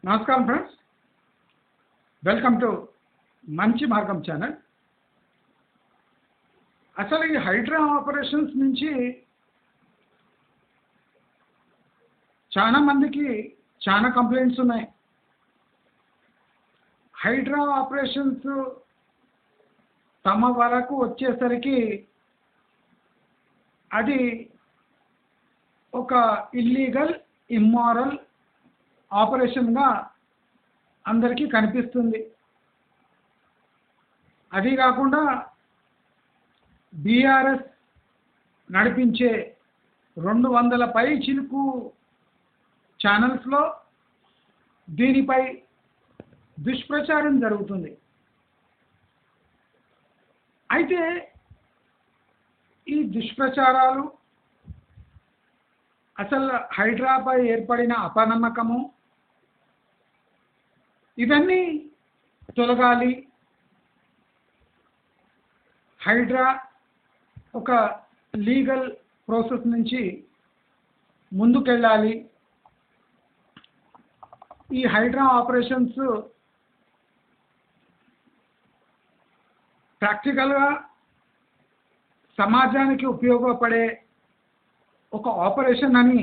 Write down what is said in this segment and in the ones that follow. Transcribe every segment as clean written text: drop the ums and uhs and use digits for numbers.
నమస్కారం friends, welcome to మంచి మార్గం ఛానల్. అసలు ఈ హైడ్రా ఆపరేషన్స్ నుంచి చాలా మందికి చాలా కంప్లైంట్స్ ఉన్నాయి. హైడ్రా ఆపరేషన్స్ తమ వరకు వచ్చేసరికి అది ఒక ఇల్లీగల్, ఇమ్మారల్ ఆపరేషన్గా అందరికీ కనిపిస్తుంది. అది కాకుండా బీఆర్ఎస్ నడిపించే 200 పై చిలుకు ఛానల్స్లో దీనిపై దుష్ప్రచారం జరుగుతుంది. అయితే ఈ దుష్ప్రచారాలు, అసలు హైడ్రాపై ఏర్పడిన అపనమ్మకము, ఇవన్నీ తొలగాలి. హైడ్రా ఒక లీగల్ ప్రాసెస్ నుంచి ముందుకెళ్ళాలి. ఈ హైడ్రా ఆపరేషన్స్ ప్రాక్టికల్గా సమాజానికి ఉపయోగపడే ఒక ఆపరేషన్ అని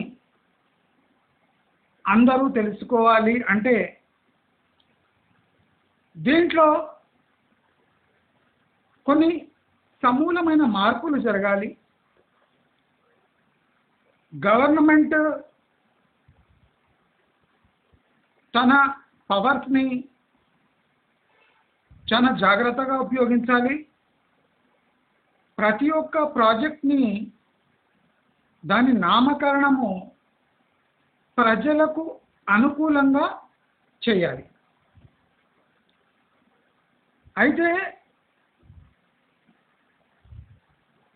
అందరూ తెలుసుకోవాలి. అంటే దీంట్లో కొన్ని సమూలమైన మార్పులు జరగాలి. గవర్నమెంట్ తన పవర్స్ని చాలా జాగ్రత్తగా ఉపయోగించాలి. ప్రతి ఒక్క ప్రాజెక్ట్ని, దాని నామకరణము ప్రజలకు అనుకూలంగా చేయాలి. అయితే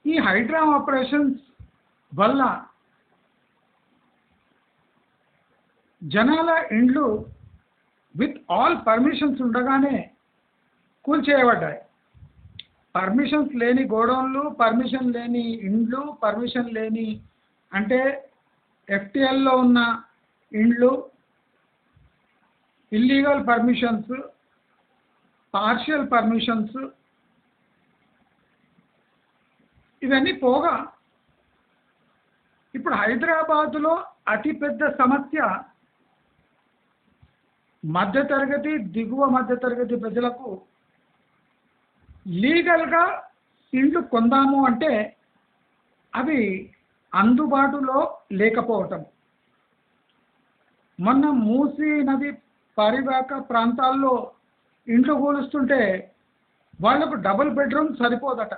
ఈ హైడ్రా ఆపరేషన్స్ వల్ల జనాల ఇండ్లు విత్ ఆల్ పర్మిషన్స్ ఉండగానే కూల్చేయబడ్డాయి. పర్మిషన్స్ లేని గోడౌన్లు, పర్మిషన్ లేని ఇండ్లు, పర్మిషన్ లేని అంటే ఎఫ్టీఎల్లో ఉన్న ఇండ్లు, ఇల్లీగల్ పర్మిషన్స్, పార్షియల్ పర్మిషన్స్, ఇవన్నీ పోగా ఇప్పుడు హైదరాబాదులో అతిపెద్ద సమస్య మధ్యతరగతి, దిగువ మధ్యతరగతి ప్రజలకు లీగల్గా ఇండ్లు కొందాము అంటే అవి అందుబాటులో లేకపోవటం. మొన్న మూసీ నది పరివాహక ప్రాంతాల్లో ఇండ్లు కూలుస్తుంటే వాళ్లకు డబుల్ బెడ్రూమ్ సరిపోదట.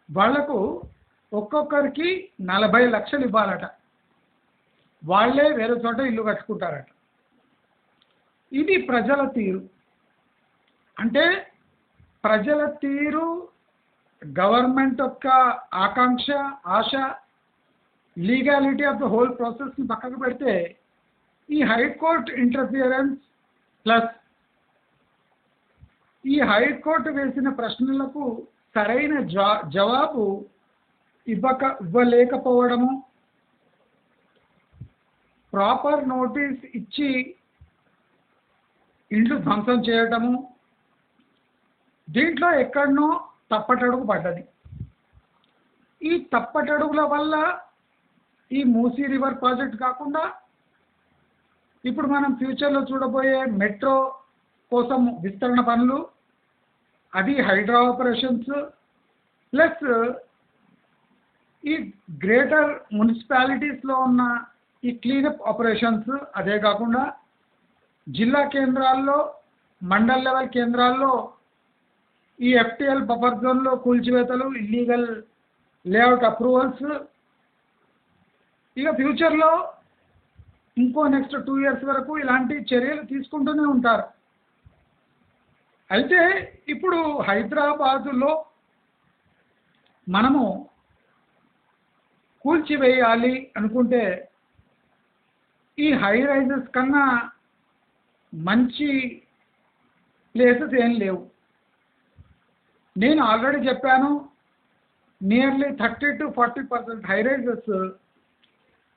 వాళ్లకు ఒక్కొక్కరికి 40 లక్షలు ఇవ్వాలట. వాళ్ళే వేరే చోట ఇల్లు కట్టుకుంటారట. ఇది ప్రజల తీరు. అంటే ప్రజల తీరు, గవర్నమెంట్ యొక్క ఆకాంక్ష, ఆశ, లీగాలిటీ ఆఫ్ ద హోల్ ప్రాసెస్ని పక్కకు పెడితే ఈ హైకోర్టు ఇంటర్ఫియరెన్స్ ప్లస్ ఈ హైకోర్టు వేసిన ప్రశ్నలకు సరైన జవాబు ఇవ్వలేకపోవడము, ప్రాపర్ నోటీస్ ఇచ్చి ఇండ్లు ధ్వంసం చేయటము, దీంట్లో ఎక్కడనో తప్పటడుగు పడ్డది. ఈ తప్పటడుగుల వల్ల ఈ మూసీ రివర్ ప్రాజెక్ట్ కాకుండా ఇప్పుడు మనం ఫ్యూచర్లో చూడబోయే మెట్రో కోసం విస్తరణ పనులు, అది హైడ్రా ఆపరేషన్స్ ప్లస్ ఈ గ్రేటర్ మున్సిపాలిటీస్లో ఉన్న ఈ క్లీనప్ ఆపరేషన్స్, అదే కాకుండా జిల్లా కేంద్రాల్లో, మండల్ లెవెల్ కేంద్రాల్లో ఈ ఎఫ్టీఎల్ బఫర్ జోన్లో కూల్చివేతలు, ఇల్లీగల్ లేఅవుట్ అప్రూవల్స్, ఇక ఫ్యూచర్లో ఇంకో నెక్స్ట్ 2 years వరకు ఇలాంటి చర్యలు తీసుకుంటూనే ఉంటారు. అయితే ఇప్పుడు హైదరాబాదులో మనము కూల్చివేయాలి అనుకుంటే ఈ హై రైజెస్ కన్నా మంచి ప్లేసెస్ ఏం లేవు. నేను ఆల్రెడీ చెప్పాను, nearly 30 to 40% high rises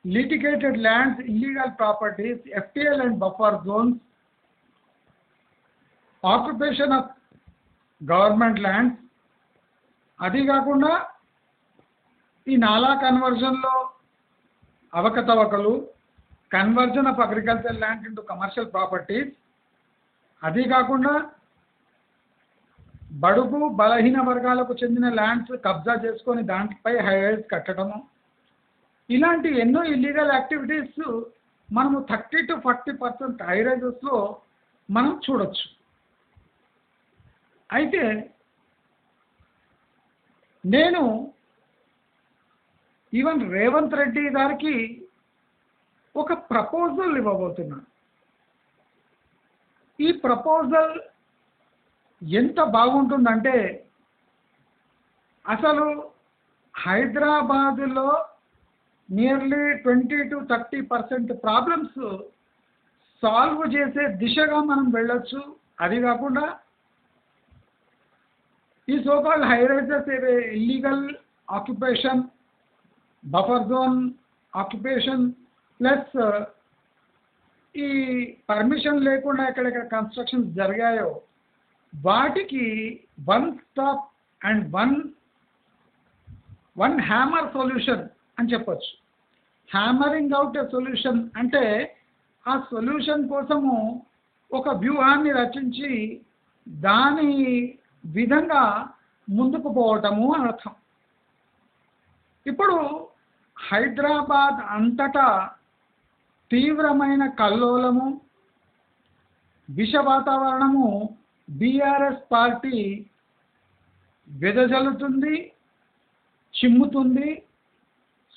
litigated lands, illegal properties, FTL and buffer zones, occupation of government lands, అది కాకుండా ఈ నాలా కన్వర్జన్లో అవకతవకలు, conversion of agriculture land into commercial properties, అది కాకుండా బడుగు బలహీన వర్గాలకు చెందిన ల్యాండ్స్ కబ్జా చేసుకొని దాంట్పై హైరైజ్ కట్టడము, ఇలాంటి ఎన్నో ఇల్లీగల్ యాక్టివిటీస్ మనము 30 to 40% హైరైజెస్లో మనం చూడొచ్చు. అయితే నేను ఈవెన్ రేవంత్ రెడ్డి గారికి ఒక ప్రపోజల్ ఇవ్వబోతున్నాను. ఈ ప్రపోజల్ ఎంత బాగుంటుందంటే, అసలు హైదరాబాదులో నియర్లీ 20 to 30% ప్రాబ్లమ్స్ సాల్వ్ చేసే దిశగా మనం వెళ్ళొచ్చు. అది కాకుండా ఈ సోకాల్డ్ హైరైజెస్ ఏవే illegal occupation, buffer zone occupation plus ఈ పర్మిషన్ లేకుండా ఎక్కడెక్కడ కన్స్ట్రక్షన్స్ జరిగాయో వాటికి one stop and one hammer solution అని చెప్పొచ్చు. హ్యామరింగ్ అవుట్ ఎ సొల్యూషన్ అంటే ఆ సొల్యూషన్ కోసము ఒక వ్యూహాన్ని రచించి దాని విధంగా ముందుకు పోవటము అని అర్థం. ఇప్పుడు హైదరాబాద్ అంతటా తీవ్రమైన కల్లోలము, విష వాతావరణము బీఆర్ఎస్ పార్టీ వెదజల్లుతుంది, చిమ్ముతుంది.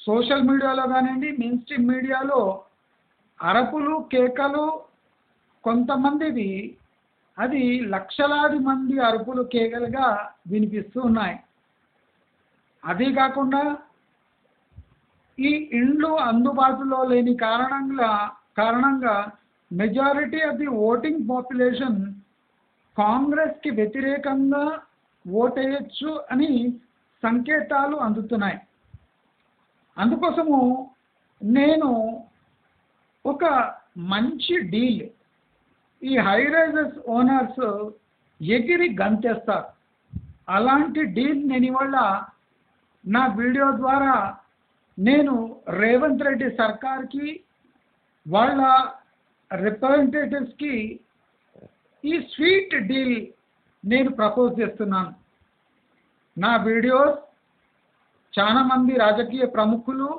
సోషల్ మీడియాలో కానివ్వండి, మెయిన్ స్ట్రీమ్ మీడియాలో అరపులు, కేకలు, కొంతమందివి అది లక్షలాది మంది అరుపులు, కేకలుగా వినిపిస్తూ ఉన్నాయి. అదే కాకుండా ఈ ఇండ్లు అందుబాటులో లేని కారణంగా majority of the voting population కాంగ్రెస్కి వ్యతిరేకంగా ఓటేయచ్చు అని సంకేతాలు అందుతున్నాయి. అందుకోసము నేను ఒక మంచి డీల్, ఈ హైరైజెస్ ఓనర్స్ ఎగిరి గంతేస్తారు, అలాంటి డీల్ నేను ఇవాళ నా వీడియో ద్వారా నేను రేవంత్ రెడ్డి సర్కార్కి, వాళ్ళ రిప్రజెంటేటివ్స్కి ఈ స్వీట్ డీల్ నేను ప్రపోజ్ చేస్తున్నాను. నా వీడియోస్ చాలామంది రాజకీయ ప్రముఖులు,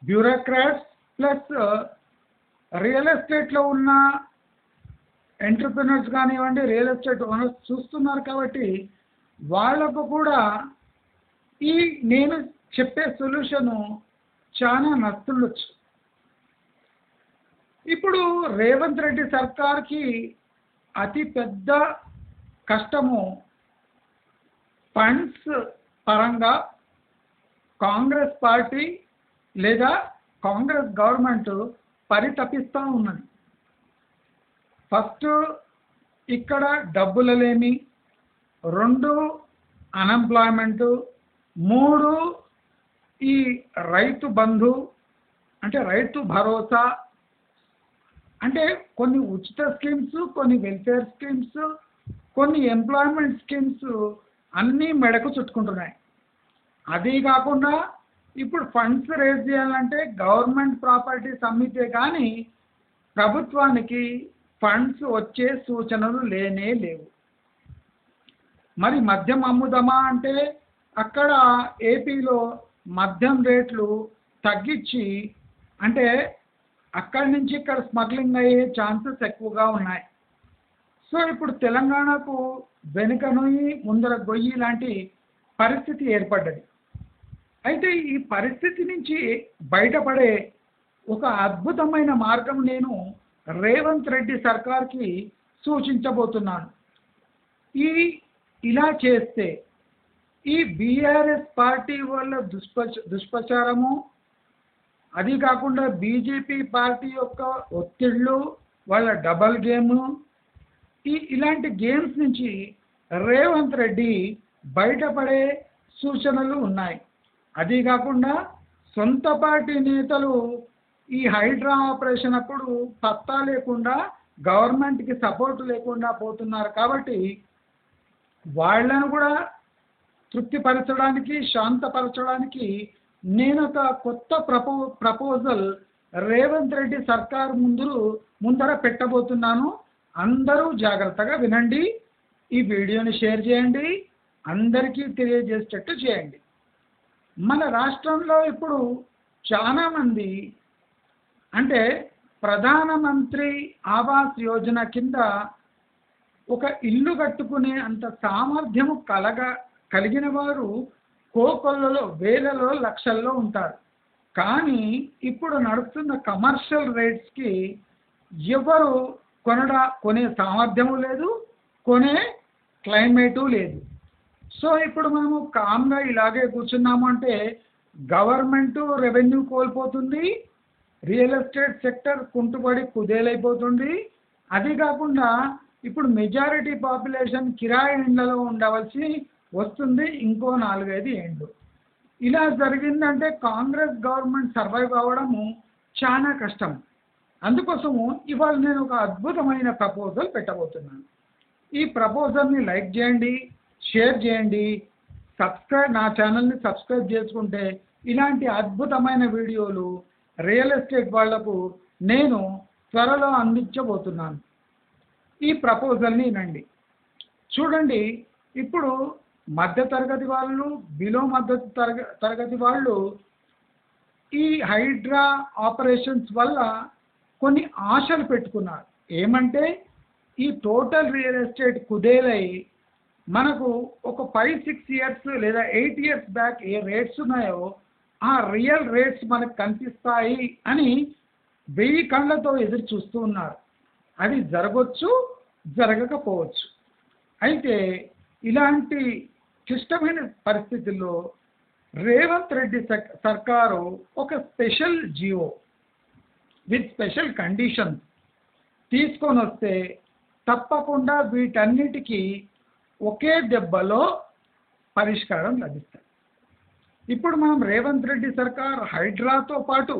బ్యూరోక్రాట్స్ ప్లస్ రియల్ ఎస్టేట్లో ఉన్న ఎంటర్ప్రినర్స్ కానివ్వండి, రియల్ ఎస్టేట్ ఓనర్స్ చూస్తున్నారు. కాబట్టి వాళ్లకు కూడా ఈ నేను చెప్పే సొల్యూషను చాలా నచ్చుండొచ్చు. ఇప్పుడు రేవంత్ రెడ్డి సర్కార్కి అతి పెద్ద కష్టము ఫండ్స్ పరంగా కాంగ్రెస్ పార్టీ లేదా కాంగ్రెస్ గవర్నమెంట్ పరితపిస్తూ ఉన్నది. ఫస్ట్ ఇక్కడ డబ్బులు లేమి, 2 అన్ఎంప్లాయ్మెంటు, 3 ఈ రైతు బంధు అంటే రైతు భరోసా అంటే కొన్ని ఉచిత స్కీమ్స్, కొన్ని వెల్ఫేర్ స్కీమ్స్, కొన్ని ఎంప్లాయ్మెంట్ స్కీమ్స్ అన్నీ మెడకు చుట్టుకుంటున్నాయి. అది కాకుండా ఇప్పుడు ఫండ్స్ రేజ్ చేయాలంటే గవర్నమెంట్ ప్రాపర్టీస్ అమ్మితే కానీ ప్రభుత్వానికి ఫండ్స్ వచ్చే సూచనలు లేనే లేవు. మరి మద్యం అమ్ముదామా అంటే అక్కడ ఏపీలో మద్యం రేట్లు తగ్గించి, అంటే అక్కడి నుంచి ఇక్కడ స్మగ్లింగ్ అయ్యే ఛాన్సెస్ ఎక్కువగా ఉన్నాయి. సో ఇప్పుడు తెలంగాణకు వెనుక నొయ్యి ముందర గొయ్యి లాంటి పరిస్థితి ఏర్పడ్డది. అయితే ఈ పరిస్థితి నుంచి బయటపడే ఒక అద్భుతమైన మార్గం నేను రేవంత్ రెడ్డి సర్కార్కి సూచించబోతున్నాను. ఇలా చేస్తే ఈ బీఆర్ఎస్ పార్టీ వాళ్ళ దుష్ప్రచారము, అది కాకుండా బీజేపీ పార్టీ యొక్క ఒత్తిళ్ళు, వాళ్ళ డబల్ గేమ్, ఇలాంటి గేమ్స్ నుంచి రేవంత్ రెడ్డి బయటపడే సూచనలు ఉన్నాయి. అది కాకుండా సొంత పార్టీ నేతలు ఈ హైడ్రా ఆపరేషన్ అప్పుడు పత్తా లేకుండా గవర్నమెంట్కి సపోర్ట్ లేకుండా పోతున్నారు. కాబట్టి వాళ్ళను కూడా తృప్తిపరచడానికి, శాంతపరచడానికి నేను ఒక కొత్త ప్రపోజల్ రేవంత్ రెడ్డి సర్కార్ ముందర పెట్టబోతున్నాను. అందరూ జాగ్రత్తగా వినండి. ఈ వీడియోని షేర్ చేయండి, అందరికీ తెలియజేసేటట్టు చేయండి. మన రాష్ట్రంలో ఇప్పుడు చాలామంది అంటే ప్రధానమంత్రి ఆవాస్ యోజన కింద ఒక ఇల్లు కట్టుకునే అంత సామర్థ్యము కలిగిన వారు కోకొల్లలో, వేలలో, లక్షల్లో ఉంటారు. కానీ ఇప్పుడు నడుస్తున్న కమర్షియల్ రేట్స్కి ఎవరు కొనే సామర్థ్యము లేదు, కొనే క్లైమేటు లేదు. సో ఇప్పుడు మనము కామ్గా ఇలాగే కూర్చున్నాము అంటే గవర్నమెంటు రెవెన్యూ కోల్పోతుంది, రియల్ ఎస్టేట్ సెక్టర్ కుంటుపడి కుదేలైపోతుంది. అది కాకుండా ఇప్పుడు మెజారిటీ పాపులేషన్ కిరాయి ఇండ్లలో ఉండవలసి వస్తుంది ఇంకో 4-5 ఏండ్లు. ఇలా జరిగిందంటే కాంగ్రెస్ గవర్నమెంట్ సర్వైవ్ అవ్వడము చాలా కష్టం. అందుకోసము ఇవాళ నేను ఒక అద్భుతమైన ప్రపోజల్ పెట్టబోతున్నాను. ఈ ప్రపోజల్ని లైక్ చేయండి, షేర్ చేయండి, నా ఛానల్ని సబ్స్క్రైబ్ చేసుకుంటే ఇలాంటి అద్భుతమైన వీడియోలు రియల్ ఎస్టేట్ వాళ్లకు నేను త్వరలో అందించబోతున్నాను. ఈ ప్రపోజల్ని వినండి. చూడండి, ఇప్పుడు మధ్యతరగతి వాళ్ళు, బిలో మధ్య తరగతి వాళ్ళు ఈ హైడ్రా ఆపరేషన్స్ వల్ల కొన్ని ఆశలు పెట్టుకున్నారు. ఏమంటే ఈ టోటల్ రియల్ ఎస్టేట్ కుదేలై మనకు ఒక 5-6 ఇయర్స్ లేదా 8 ఇయర్స్ బ్యాక్ ఏ రేట్స్ ఉన్నాయో ఆ రియల్ రేట్స్ మనకు కనిపిస్తాయి అని 1000 కళ్ళతో ఎదురు చూస్తూ ఉన్నారు. అది జరగవచ్చు, జరగకపోవచ్చు. అయితే ఇలాంటి క్లిష్టమైన పరిస్థితుల్లో రేవంత్ రెడ్డి సర్కారు ఒక special GO with special conditions తీసుకొని వస్తే తప్పకుండా వీటన్నిటికీ ఒకే దెబ్బలో పరిష్కారం లభిస్తుంది. ఇప్పుడు మనం రేవంత్ రెడ్డి సర్కార్ హైడ్రాతో పాటు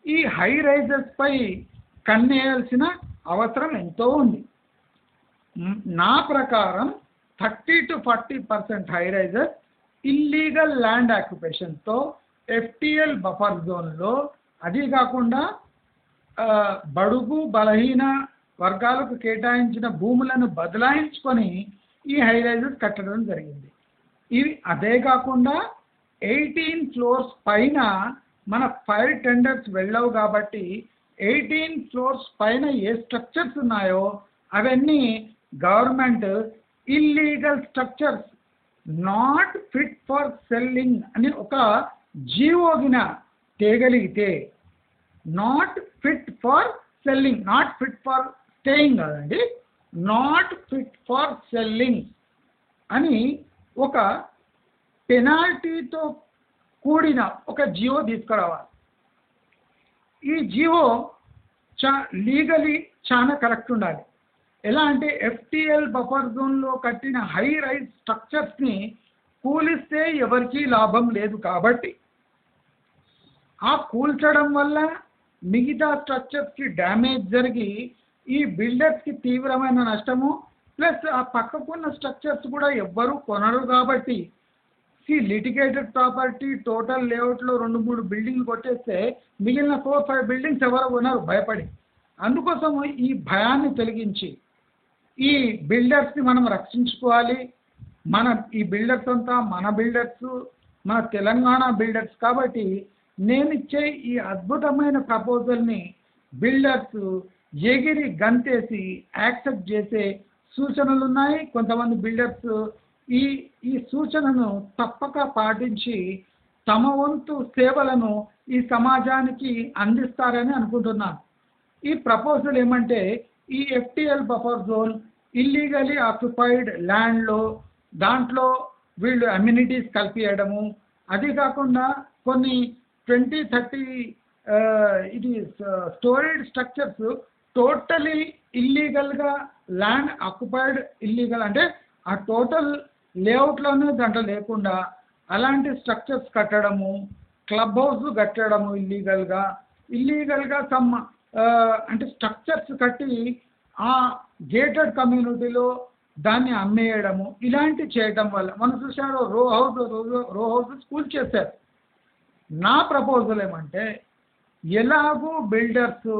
ఈ హై రైజెస్ పై కన్నేయాల్సిన అవసరం ఎంతో ఉంది. నా ప్రకారం 30-40% హై రైజెస్ ఇల్లీగల్ ల్యాండ్ ఆక్యుపేషన్తో ఎఫ్టిఎల్ బఫర్ జోన్లో, అది కాకుండా బడుగు బలహీన వర్గాలకు కేటాయించిన భూములను బదలాయించుకొని ఈ హై రైజెస్ కట్టడం జరిగింది. ఇవి అదే కాకుండా 18 ఫ్లోర్స్ పైన మన ఫైర్ టెండర్స్ వెళ్ళవు. కాబట్టి 18 ఫ్లోర్స్ పైన ఏ స్ట్రక్చర్స్ ఉన్నాయో అవన్నీ government illegal structures not fit for selling అని ఒక జీవోగిన తేగలిగితే, not fit for selling, not fit for staying కాదండి, నాట్ ఫిట్ ఫర్ సెల్లింగ్ అని ఒక పెనాల్టీతో కూడిన ఒక జియో తీసుకురావాలి. ఈ జియో లీగలీ చాలా కరెక్ట్ ఉండాలి. ఎలా అంటే ఎఫ్టిఎల్ బఫర్ జోన్లో కట్టిన హై రైజ్ స్ట్రక్చర్స్ని కూలిస్తే ఎవరికీ లాభం లేదు. కాబట్టి ఆ కూల్చడం వల్ల మిగతా స్ట్రక్చర్స్కి డ్యామేజ్ జరిగి ఈ బిల్డర్స్కి తీవ్రమైన నష్టము, ప్లస్ ఆ పక్కకున్న స్ట్రక్చర్స్ కూడా ఎవ్వరూ కొనరు. కాబట్టి లిటిగేటెడ్ ప్రాపర్టీ టోటల్ లేఅవుట్లో 2-3 బిల్డింగ్లు కొట్టేస్తే మిగిలిన 4-5 బిల్డింగ్స్ ఎవరు కొనరు భయపడి. అందుకోసం ఈ భయాన్ని తొలగించి ఈ బిల్డర్స్ని మనం రక్షించుకోవాలి. ఈ బిల్డర్స్ అంతా మన బిల్డర్స్, మన తెలంగాణ బిల్డర్స్. కాబట్టి నేను ఇచ్చే ఈ అద్భుతమైన ప్రపోజల్ని బిల్డర్స్ ఎగిరి గంతేసి యాక్సెప్ట్ చేసే సూచనలు ఉన్నాయి. కొంతమంది బిల్డర్స్ ఈ సూచనను తప్పక పాటించి తమ వంతు సేవలను ఈ సమాజానికి అందిస్తారని అనుకుంటున్నాను. ఈ ప్రపోజల్ ఏమంటే ఈ FTL buffer zone illegally occupied ల్యాండ్లో దాంట్లో వీళ్ళు అమ్యూనిటీస్ కల్పియడము, అది కాకుండా కొన్ని 20-30 ఇది స్టోరేజ్ స్ట్రక్చర్స్ టోటలీ ఇల్లీగల్గా ల్యాండ్ ఆక్యుపైడ్, ఇల్లీగల్ అంటే ఆ టోటల్ లేఅవుట్లోనే దాంట్లో లేకుండా అలాంటి స్ట్రక్చర్స్ కట్టడము, క్లబ్ హౌస్ కట్టడము ఇల్లీగల్గా సమ్ అంటే స్ట్రక్చర్స్ కట్టి ఆ గేటెడ్ కమ్యూనిటీలో దాన్ని అమ్మేయడము ఇలాంటి చేయడం వల్ల మనం చూసారు రో హౌస్ స్కూల్ చేశారు. నా ప్రపోజల్ ఏమంటే ఎలాగూ బిల్డర్స్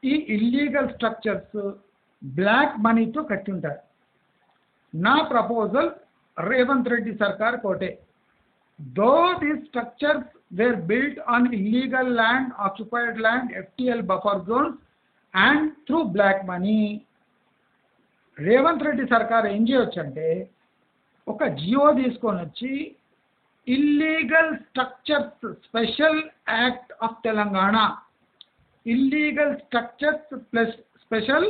ఈ ఇల్లీగల్ స్ట్రక్చర్స్ బ్లాక్ మనీతో కట్టి ఉంటారు. నా ప్రపోజల్ రేవంత్ రెడ్డి సర్కార్ కోటే, though these structures were built on illegal land, occupied land, FTL buffer zones and through black money, Revanth Reddy సర్కార్ ఏం చేయొచ్చంటే ఒక జియో తీసుకొని వచ్చి illegal structures special act of Telangana, illegal structures plus special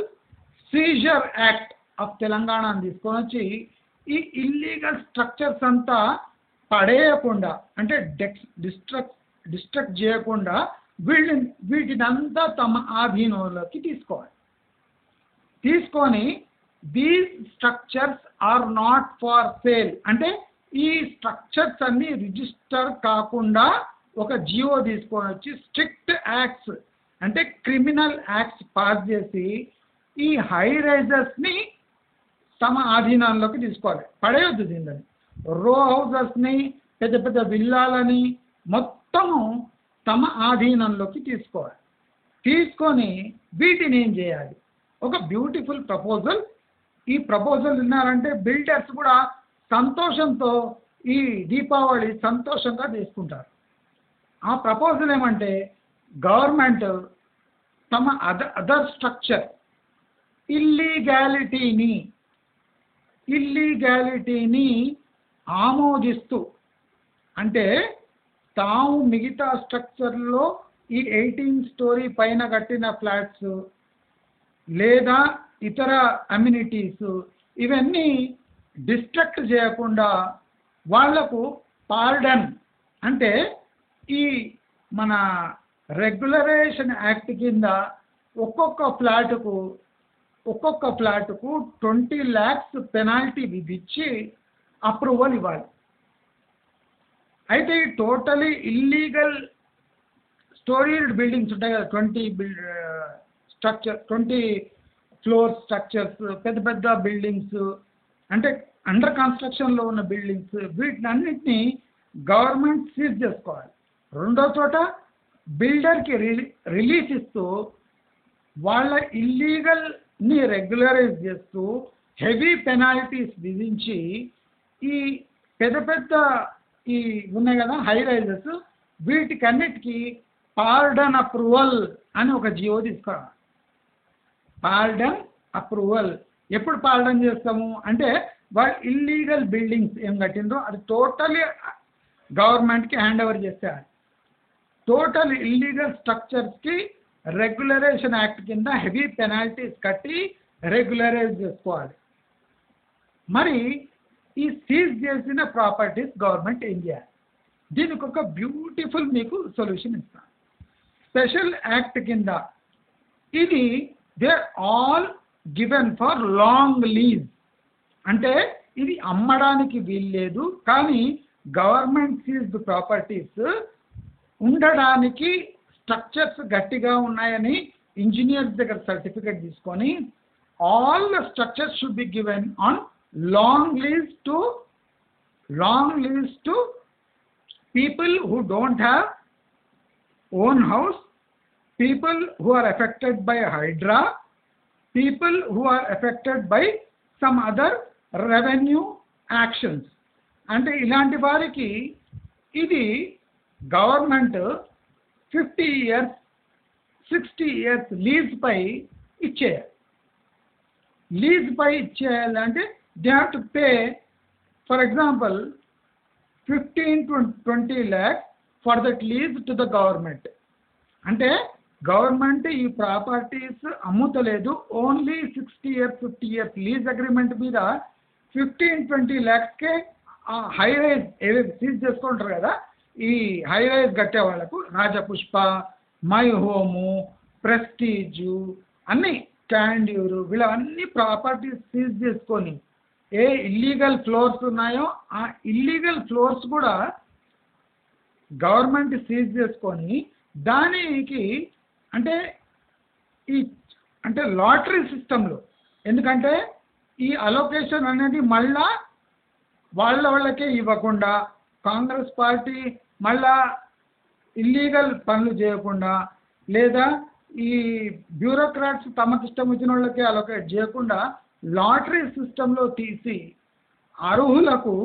seizure act of Telangana అని తీసుకొని వచ్చి ఈ ఇల్లీగల్ స్ట్రక్చర్స్ అంతా పడేయకుండా అంటే డిస్ట్రక్ట్ చేయకుండా వీటినంతా తమ ఆధీనంలోకి తీసుకొని these structures are not for sale అంటే ఈ స్ట్రక్చర్స్ అన్ని రిజిస్టర్ కాకుండా ఒక జియో తీసుకొని వచ్చి స్ట్రిక్ట్ యాక్ట్స్ అంటే క్రిమినల్ యాక్ట్స్ పాస్ చేసి ఈ హై రైజర్స్ని తమ ఆధీనంలోకి తీసుకోవాలి. పడేయొద్దు దీన్ని, రో హౌసెస్ని పెద్ద పెద్ద విల్లాలని మొత్తము తమ ఆధీనంలోకి తీసుకోవాలి. తీసుకొని వీటిని ఏం చేయాలి, ఒక బ్యూటిఫుల్ ప్రపోజల్. ఈ ప్రపోజల్ విన్నారంటే బిల్డర్స్ కూడా సంతోషంతో ఈ దీపావళి సంతోషంగా తీసుకుంటారు. ఆ ప్రపోజల్ ఏమంటే గవర్నమెంట్ తమ అదర్ స్ట్రక్చర్ ఇల్లీగాలిటీని ఆమోదిస్తూ అంటే తాము మిగతా స్ట్రక్చర్లో ఈ 18 స్టోరీ పైన కట్టిన ఫ్లాట్స్ లేదా ఇతర అమ్యూనిటీస్ ఇవన్నీ డిస్ట్రక్ట్ చేయకుండా వాళ్లకు పార్డన్ అంటే ఈ మన రెగ్యులరైజేషన్ యాక్ట్ కింద ఒక్కొక్క ఫ్లాటుకు 20 lakhs పెనాల్టీ విధించి అప్రూవల్ ఇవ్వాలి. అయితే ఈ టోటలీ ఇల్లీగల్ స్టోరీడ్ బిల్డింగ్స్ ఉంటాయి కదా, 20 ఫ్లోర్ స్ట్రక్చర్స్, పెద్ద పెద్ద బిల్డింగ్స్ అంటే అండర్ కన్స్ట్రక్షన్లో ఉన్న బిల్డింగ్స్, వీటినన్నింటినీ గవర్నమెంట్ సీజ్ చేసుకోవాలి. రెండో చోట బిల్డర్కి రిలీఫ్ ఇస్తూ వాళ్ళ ఇల్లీగల్ని రెగ్యులరైజ్ చేస్తూ హెవీ పెనాల్టీస్ విధించి ఈ పెద్ద పెద్ద ఈ ఉన్నాయి కదా హై రైజెస్ వీటికన్నిటికీ పార్డన్ అప్రూవల్ అని ఒక జియో తీసుకురావాలి. పార్డన్ అప్రూవల్ ఎప్పుడు పార్డన్ చేస్తాము అంటే వాళ్ళు ఇల్లీగల్ బిల్డింగ్స్ ఏం కట్టిందో అది టోటలీ గవర్నమెంట్కి హ్యాండ్ ఓవర్ చేసేయాలి. టోటల్ ఇల్లీగల్ స్ట్రక్చర్స్కి రెగ్యులరైజేషన్ యాక్ట్ కింద హెవీ పెనాల్టీస్ కట్టి రెగ్యులరైజ్ చేసుకోవాలి. మరి ఈ సీజ్ చేసిన ప్రాపర్టీస్ గవర్నమెంట్ ఏం చేయాలి, దీనికి ఒక బ్యూటిఫుల్ మీకు సొల్యూషన్ ఇస్తాను. స్పెషల్ యాక్ట్ కింద ఇది they all given for long lease అంటే ఇది అమ్మడానికి వీల్లేదు, కానీ గవర్నమెంట్ సీజ్డ్ ప్రాపర్టీస్ ఉండడానికి స్ట్రక్చర్స్ గట్టిగా ఉన్నాయని ఇంజనీర్స్ దగ్గర సర్టిఫికేట్ తీసుకొని all the structures should be given on long lease to people who don't have own house, people who are affected by hydra, people who are affected by some other revenue actions. అంటే ఇలాంటి వారికి ఇది government 50 years 60 years lease పై ఇచ్చేయాలంటే they have to pay for example 15 to 20 lakhs for that lease to the government. అంటే government ఈ properties అమ్ముతలేదు, only 60 years 50 years lease agreement మీద 15-20 lakhsకే హై రైజ్ ఏవైతే సీజ్ చేసుకుంటారు కదా ఈ హై రైజ్ కట్టే వాళ్ళకు రాజపుష్ప, మై హోము, ప్రెస్టీజు అన్నీ స్టాండ్యూరు వీళ్ళవన్నీ ప్రాపర్టీస్ సీజ్ చేసుకొని ఏ ఇల్లీగల్ ఫ్లోర్స్ ఉన్నాయో ఆ ఇల్లీగల్ ఫ్లోర్స్ కూడా గవర్నమెంట్ సీజ్ చేసుకొని దానికి అంటే ఈ అంటే లాటరీ సిస్టంలో, ఎందుకంటే ఈ అలొకేషన్ అనేది మళ్ళా వాళ్ళకే ఇవ్వకుండా కాంగ్రెస్ పార్టీ మళ్ళా ఇల్లీగల్ పనులు చేయకుండా లేదా ఈ బ్యూరోక్రాట్స్ తమకు ఇష్టం వచ్చిన వాళ్ళకే అలొకేట్ చేయకుండా లాటరీ సిస్టంలో తీసి అర్హులకు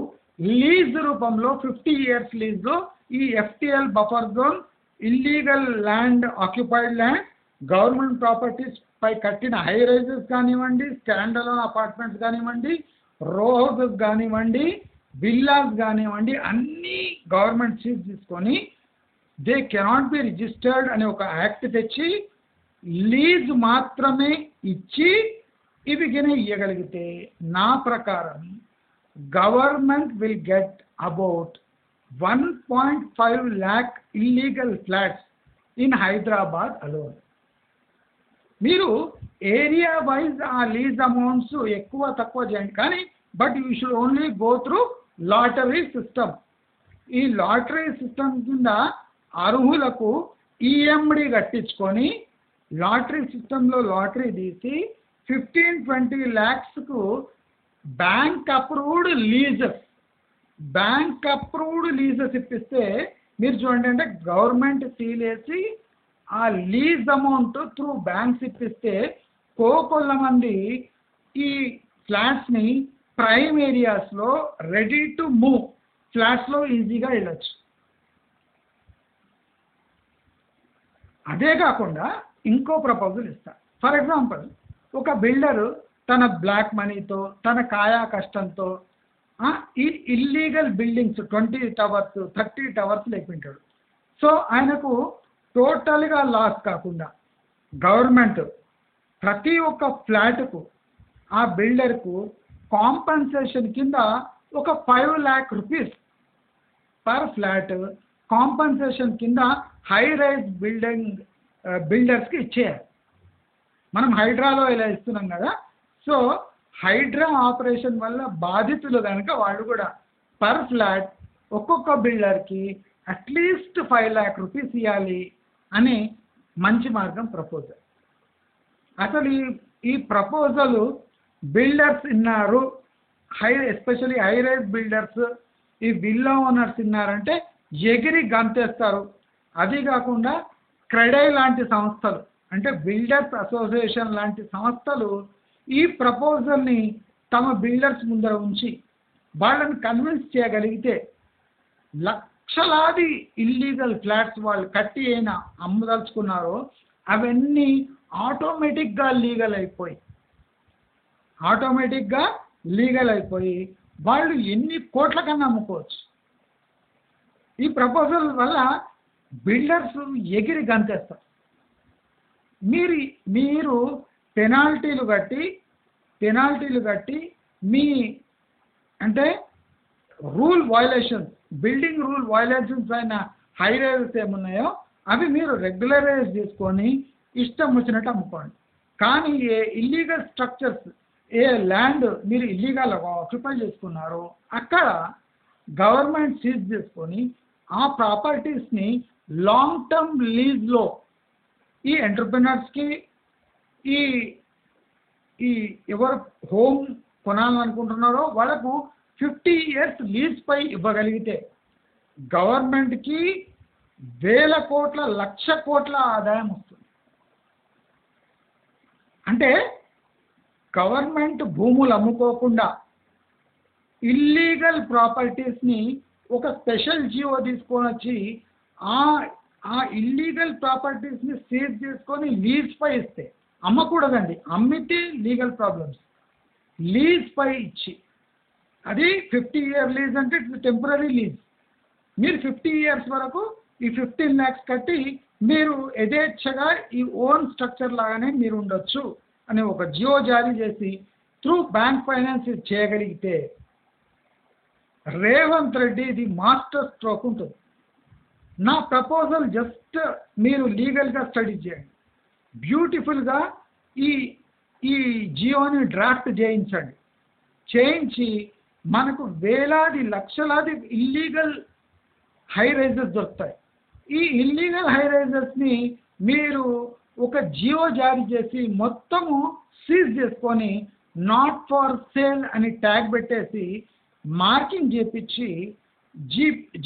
లీజ్ రూపంలో 50 years లీజ్లో ఈ FTL buffer zone, illegal land, occupied land, government properties పై కట్టిన హై రైజెస్ కానివ్వండి, స్టాండ్ అలోన్ అపార్ట్మెంట్స్ కానివ్వండి, రో హౌసెస్ కానివ్వండి, విల్లాస్ కానివ్వండి, అన్నీ గవర్నమెంట్ సీజ్ తీసుకొని దే కెనాట్ బి రిజిస్టర్డ్ అనే ఒక యాక్ట్ తెచ్చి లీజ్ మాత్రమే ఇచ్చి ఇవి గిన ఇవ్వగలిగితే నా ప్రకారం government will get about 1.5 lakh illegal flats in Hyderabad alone. మీరు ఏరియా వైజ్ ఆ లీజ్ అమౌంట్స్ ఎక్కువ తక్కువ చేయండి, కానీ but you should only go through lottery system. ఈ లాటరీ సిస్టమ్ కింద అర్హులకు ఈఎండి కట్టించుకొని లాటరీ సిస్టంలో లాటరీ తీసి 15-20 lakhsకు బ్యాంక్ అప్రూవ్డ్ లీజెస్ ఇప్పిస్తే మీరు చూడండి, అంటే గవర్నమెంట్ సీల్ వేసి ఆ లీజ్ అమౌంట్ త్రూ బ్యాంక్స్ ఇప్పిస్తే కోకొల్ల మంది ఈ ఫ్లాట్స్ని ప్రైమ్ ఏరియాస్లో రెడీ టు మూవ్ ఫ్లాట్స్లో ఈజీగా వెళ్ళచ్చు. అదే కాకుండా ఇంకో ప్రపోజల్ ఇస్తా. ఫర్ ఎగ్జాంపుల్, ఒక బిల్డరు తన బ్లాక్ మనీతో తన కాయా కష్టంతో ఈ ఇల్లీగల్ బిల్డింగ్స్ 20 towers 30 towers లేపింటాడు. సో ఆయనకు టోటల్గా లాస్ కాకుండా గవర్నమెంట్ ప్రతి ఒక్క ఫ్లాట్కు ఆ బిల్డర్కు కాంపన్సేషన్ కింద ఒక 5 lakh rupees per flat compensation కింద హై రైజ్ బిల్డర్స్కి ఇచ్చేయాలి. మనం హైడ్రాలో ఇలా ఇస్తున్నాం కదా, సో హైడ్రా ఆపరేషన్ వల్ల బాధితులు కనుక వాళ్ళు కూడా పర్ ఫ్లాట్ ఒక్కొక్క బిల్డర్కి అట్లీస్ట్ 5 lakh rupees ఇవ్వాలి అని మంచి మార్గం ప్రపోజల్. అసలు ఈ ప్రపోజల్ బిల్డర్స్ విన్నారు, ఎస్పెషల్లీ హై రైజ్ బిల్డర్స్, ఈ విల్లా ఓనర్స్ విన్నారంటే ఎగిరి గంతేస్తారు. అది కాకుండా క్రెడై లాంటి సంస్థలు, అంటే బిల్డర్స్ అసోసియేషన్ లాంటి సంస్థలు ఈ ప్రపోజల్ని తమ బిల్డర్స్ ముందర ఉంచి వాళ్ళని కన్విన్స్ చేయగలిగితే లక్షలాది ఇల్లీగల్ ఫ్లాట్స్ వాళ్ళు కట్టి అయినా అమ్మదలుచుకున్నారో అవన్నీ ఆటోమేటిక్గా లీగల్ అయిపోయి వాళ్ళు ఎన్ని కోట్ల కన్నా అమ్ముకోవచ్చు. ఈ ప్రపోజల్ వల్ల బిల్డర్స్ ఎగిరి గంతేస్తారు. మీరు పెనాల్టీలు కట్టి మీ అంటే బిల్డింగ్ రూల్ వైలేషన్స్ అయిన హై రైజెస్ ఏమున్నాయో అవి మీరు రెగ్యులరైజ్ చేసుకొని ఇష్టం వచ్చినట్టు అమ్ముకోండి. కానీ ఏ ఇల్లీగల్ స్ట్రక్చర్స్, ఏ ల్యాండ్ మీరు ఇల్లీగల్ ఆక్యుపై చేసుకున్నారో అక్కడ గవర్నమెంట్ సీజ్ చేసుకొని ఆ ప్రాపర్టీస్ని లాంగ్ టర్మ్ లీజ్లో ఈ ఎంటర్ప్రినర్స్కి ఈ ఎవరు హోమ్ కొనాలనుకుంటున్నారో వాళ్ళకు 50 years లీజ్ పై ఇవ్వగలిగితే గవర్నమెంట్కి వేల కోట్ల, లక్ష కోట్ల ఆదాయం వస్తుంది. అంటే గవర్నమెంట్ భూములు అమ్ముకోకుండా ఇల్లీగల్ ప్రాపర్టీస్ని ఒక స్పెషల్ జియో తీసుకొని వచ్చి ఆ ఇల్లీగల్ ప్రాపర్టీస్ని సీజ్ చేసుకొని లీజ్ పై ఇస్తే, అమ్మకూడదండి, అమ్మితే లీగల్ ప్రాబ్లమ్స్, లీజ్ పై ఇచ్చి అది 50 year లీజ్ అంటే ఇట్స్ టెంపరీ లీజ్. మీరు 50 years వరకు ఈ 15 lakhs కట్టి మీరు యథేచ్ఛగా ఈ ఓన్ స్ట్రక్చర్ లాగానే మీరు ఉండొచ్చు అని ఒక జియో జారీ చేసి త్రూ బ్యాంక్ ఫైనాన్స్ చేయగలిగితే రేవంత్ రెడ్డి ఇది మాస్టర్ స్ట్రోక్ ఉంటుంది. నా ప్రపోజల్ జస్ట్ మీరు లీగల్గా స్టడీ చేయండి, బ్యూటిఫుల్గా ఈ జియోని డ్రాఫ్ట్ చేయించి మనకు వేలాది లక్షలాది ఇల్లీగల్ హై రైజెస్ దొరుకుతాయి. ఈ ఇల్లీగల్ హై రైజెస్ని మీరు ఒక జియో జారీ చేసి మొత్తము సీజ్ చేసుకొని నాట్ ఫర్ సేల్ అని ట్యాగ్ పెట్టేసి మార్కింగ్ చేపించి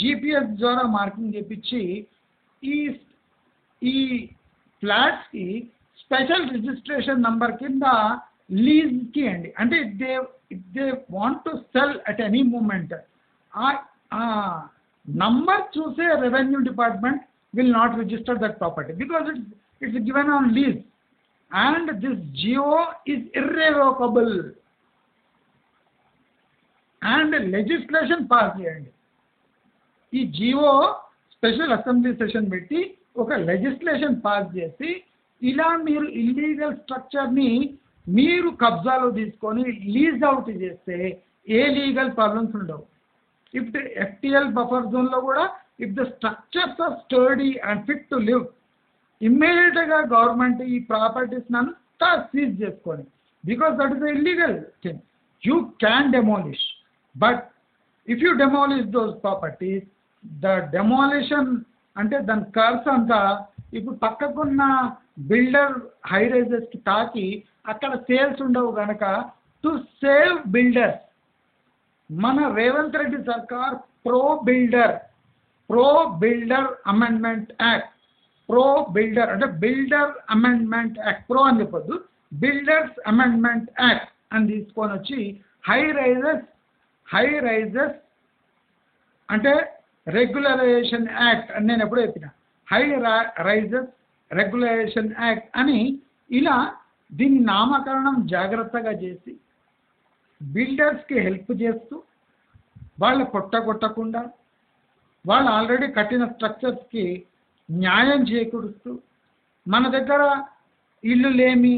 జీపీఎస్ ద్వారా మార్కింగ్ చేపించి ఈ ఈ ఫ్లాట్స్కి స్పెషల్ రిజిస్ట్రేషన్ నంబర్ కింద లీజ్కి అండి. అంటే if they want to sell at any moment ఆ నంబర్ చూసే revenue department will not register that property because it's given on lease and this geo is irrevocable and legislation pass cheyandi. ఈ Jio special assembly session పెట్టి ఒక legislation pass చేసి ఇలా మీరు illegal స్ట్రక్చర్ని మీరు కబ్జాలో తీసుకొని లీజ్ అవుట్ చేస్తే ఏ లీగల్ ప్రాబ్లమ్స్ ఉండవు. ఇప్పుడు ఎఫ్టిఎల్ బఫర్ జోన్లో కూడా if the structures are sturdy and fit to live, immediately government ఈ ప్రాపర్టీస్ అంతా సీజ్ చేసుకొని, because that is an illegal thing. You can demolish, but if you demolish those properties, the demolition అంటే దాని ఖర్చు అంతా ఇప్పుడు పక్కకున్న బిల్డర్ హై రైజెస్కి తాకి అక్కడ సేల్స్ ఉండవు కనుక టు సేవ్ బిల్డర్స్ మన రేవంత్ రెడ్డి సర్కార్ pro builder amendment act, pro builder అంటే బిల్డర్ అమెండ్మెంట్ యాక్ట్, ప్రో అని చెప్పొద్దు, బిల్డర్స్ అమెండ్మెంట్ యాక్ట్ అని తీసుకొని వచ్చి హై రైజెస్ అంటే రెగ్యులరైజేషన్ యాక్ట్ అని నేను ఎప్పుడో చెప్పిన, హై రైజెస్ రెగ్యులరైజేషన్ యాక్ట్ అని ఇలా దీన్ని నామకరణం జాగ్రత్తగా చేసి బిల్డర్స్కి హెల్ప్ చేస్తూ వాళ్ళ కొట్టకుండా వాళ్ళు ఆల్రెడీ కట్టిన స్ట్రక్చర్స్కి న్యాయం చేకూరుస్తూ మన దగ్గర ఇల్లు లేమి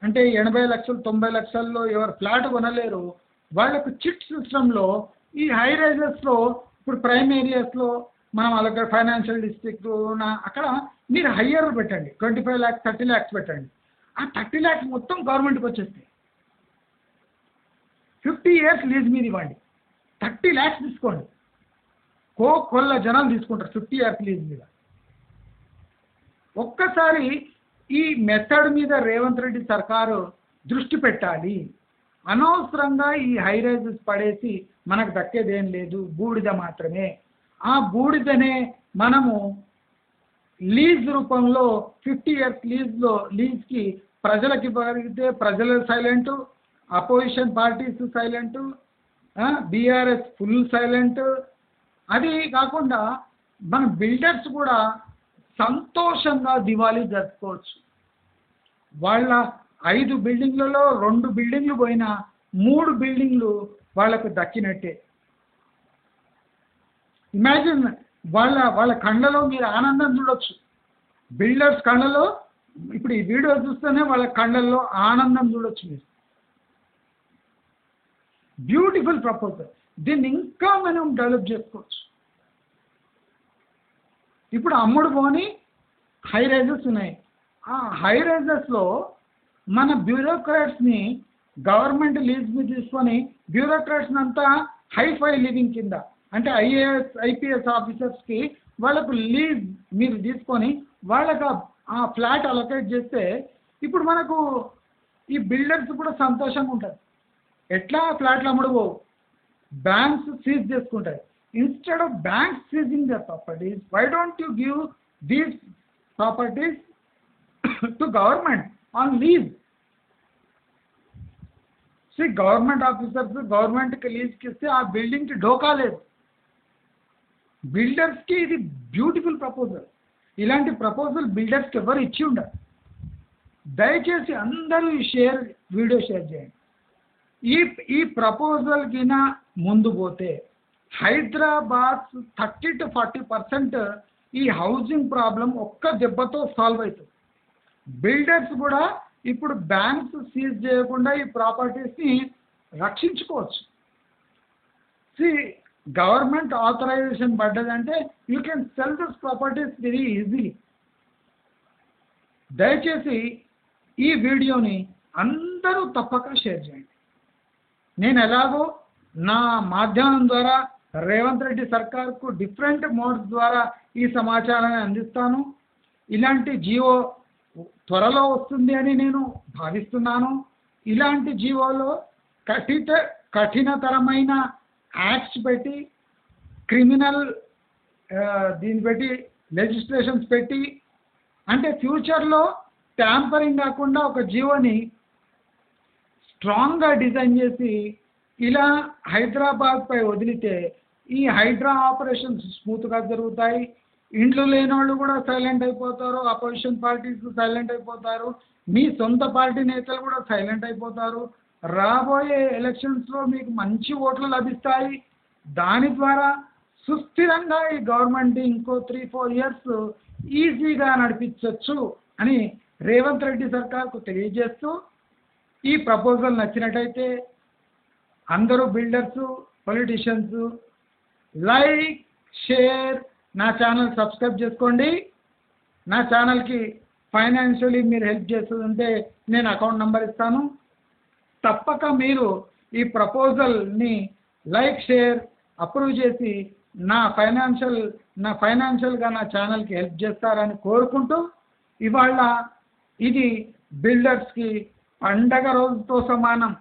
అంటే 80 లక్షలు 90 లక్షల్లో ఎవరు ఫ్లాట్ కొనలేరు వాళ్ళకు చిట్ సిస్టంలో ఈ హై రైజెస్లో ఇప్పుడు ప్రైమ్ ఏరియాస్లో మనం అలాగే ఫైనాన్షియల్ డిస్ట్రిక్ట్ అక్కడ మీరు హయ్యర్ పెట్టండి, 25 lakhs 30 lakhs పెట్టండి, ఆ 30 lakhs మొత్తం గవర్నమెంట్కి వచ్చేస్తాయి. 50 years లీజ్ మీద ఇవ్వండి, 30 lakhs తీసుకోండి, కొల్ల జనాలు తీసుకుంటారు 50 years లీజ్ మీద. ఒక్కసారి ఈ మెథడ్ మీద రేవంత్ రెడ్డి సర్కారు దృష్టి పెట్టాలి. అనవసరంగా ఈ హై రైజెస్ పడేసి మనకు దక్కేదేం లేదు, బూడిద మాత్రమే. ఆ బూడిదనే మనము లీజ్ రూపంలో 50 years లీజ్కి ప్రజలకి ఇవ్వగలిగితే ప్రజలు silent, opposition parties silent, BRS full silent. అది కాకుండా మన బిల్డర్స్ కూడా సంతోషంగా దివాళీ జరుపుకోవచ్చు. వాళ్ళ 5 బిల్డింగ్లలో 2 బిల్డింగ్లు పోయినా 3 బిల్డింగ్లు వాళ్ళకు దక్కినట్టే. ఇమాజిన్ వాళ్ళ కళ్ళలో మీరు ఆనందం చూడొచ్చు. బిల్డర్స్ కళ్ళలో ఇప్పుడు ఈ వీడియో చూస్తేనే వాళ్ళ కళ్ళల్లో ఆనందం చూడొచ్చు మీరు. బ్యూటిఫుల్ ప్రపోజల్, దీన్ని ఇంకా మనం డెవలప్ చేసుకోవచ్చు. ఇప్పుడు అమ్ముడు పోని హై రైజెస్ ఉన్నాయి. ఆ హై రైజెస్లో మన బ్యూరోక్రాట్స్ని గవర్నమెంట్ లీజ్ మీద తీసుకొని బ్యూరోక్రాట్స్ని అంతా హైఫై లివింగ్ కింద అంటే ఐఏఎస్ ఐపీఎస్ ఆఫీసర్స్కి వాళ్ళకు లీజ్ మీరు తీసుకొని వాళ్ళకు ఆ ఫ్లాట్ అలొకేట్ చేస్తే ఇప్పుడు మనకు ఈ బిల్డర్స్ కూడా సంతోషంగా ఉంటుంది. ఎట్లా ఫ్లాట్లు అమ్ముడు పోవు, బ్యాంక్స్ సీజ్ చేసుకుంటాయి. Instead of banks seizing their properties, why don't you give these properties to government on lease? See, government officers government ki lease kiste aa building ki dhoka లేదు. బిల్డర్స్ కి ఇది బ్యూటిఫుల్ ప్రపోజల్. ఇలాంటి proposal builders కి ఎవరు ఇచ్చి ఉండరు. దయచేసి అందరూ ఈ వీడియో షేర్ చేయండి. ఈ ప్రపోజల్ కిన ముందు పోతే హైదరాబాద్ 30 to 40% ఈ హౌసింగ్ ప్రాబ్లం ఒక్క దెబ్బతో సాల్వ్ అవుతుంది. బిల్డర్స్ కూడా ఇప్పుడు బ్యాంక్స్ సీజ్ చేయకుండా ఈ ప్రాపర్టీస్ని రక్షించుకోవచ్చు. గవర్నమెంట్ ఆథరైజేషన్ పడ్డదంటే you can sell this properties very easily. దయచేసి ఈ వీడియోని అందరూ తప్పక షేర్ చేయండి. నేను ఎలాగో నా మాధ్యమం ద్వారా రేవంత్ రెడ్డి సర్కార్కు డిఫరెంట్ మోడ్స్ ద్వారా ఈ సమాచారాన్ని అందిస్తాను. ఇలాంటి జియో త్వరలో వస్తుంది అని నేను భావిస్తున్నాను. ఇలాంటి జియోలో కఠినతరమైన యాక్ట్స్ పెట్టి క్రిమినల్ దీన్ని పెట్టి లెజిస్లేషన్స్ పెట్టి అంటే ఫ్యూచర్లో ట్యాంపరింగ్ కాకుండా ఒక జియోని స్ట్రాంగ్గా డిజైన్ చేసి ఇలా హైదరాబాద్పై వదిలితే ఈ హైడ్రా ఆపరేషన్స్ స్మూత్గా జరుగుతాయి. ఇంట్లో లేని వాళ్ళు కూడా సైలెంట్ అయిపోతారు, అపోజిషన్ పార్టీస్ సైలెంట్ అయిపోతారు, మీ సొంత పార్టీ నేతలు కూడా సైలెంట్ అయిపోతారు. రాబోయే ఎలక్షన్స్లో మీకు మంచి ఓట్లు లభిస్తాయి. దాని ద్వారా సుస్థిరంగా ఈ గవర్నమెంట్ ఇంకో 3-4 ఇయర్స్ ఈజీగా నడిపించవచ్చు అని రేవంత్ రెడ్డి సర్కార్కు తెలియజేస్తూ ఈ ప్రపోజల్ నచ్చినట్టయితే అందరూ బిల్డర్స్, పొలిటీషియన్స్ లైక్, షేర్, నా ఛానల్ సబ్స్క్రైబ్ చేసుకోండి. నా ఛానల్కి ఫైనాన్షియలీ మీరు హెల్ప్ చేస్తుంటే నేను అకౌంట్ నెంబర్ ఇస్తాను. తప్పక మీరు ఈ ప్రపోజల్ని లైక్, షేర్, అప్రూవ్ చేసి నా ఫైనాన్షియల్గా నా ఛానల్కి హెల్ప్ చేస్తారని కోరుకుంటూ ఇవాళ ఇది బిల్డర్స్కి పండగ రోజుతో సమానం.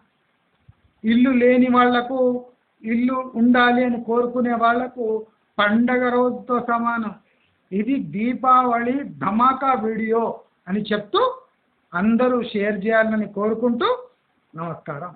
ఇల్లు లేని వాళ్లకు ఇల్లు ఉండాలి అని కోరుకునే వాళ్లకు పండగ రోజుతో సమానం. ఇది దీపావళి ధమాకా వీడియో అని చెప్తూ అందరూ షేర్ చేయాలని కోరుకుంటూ నమస్కారం.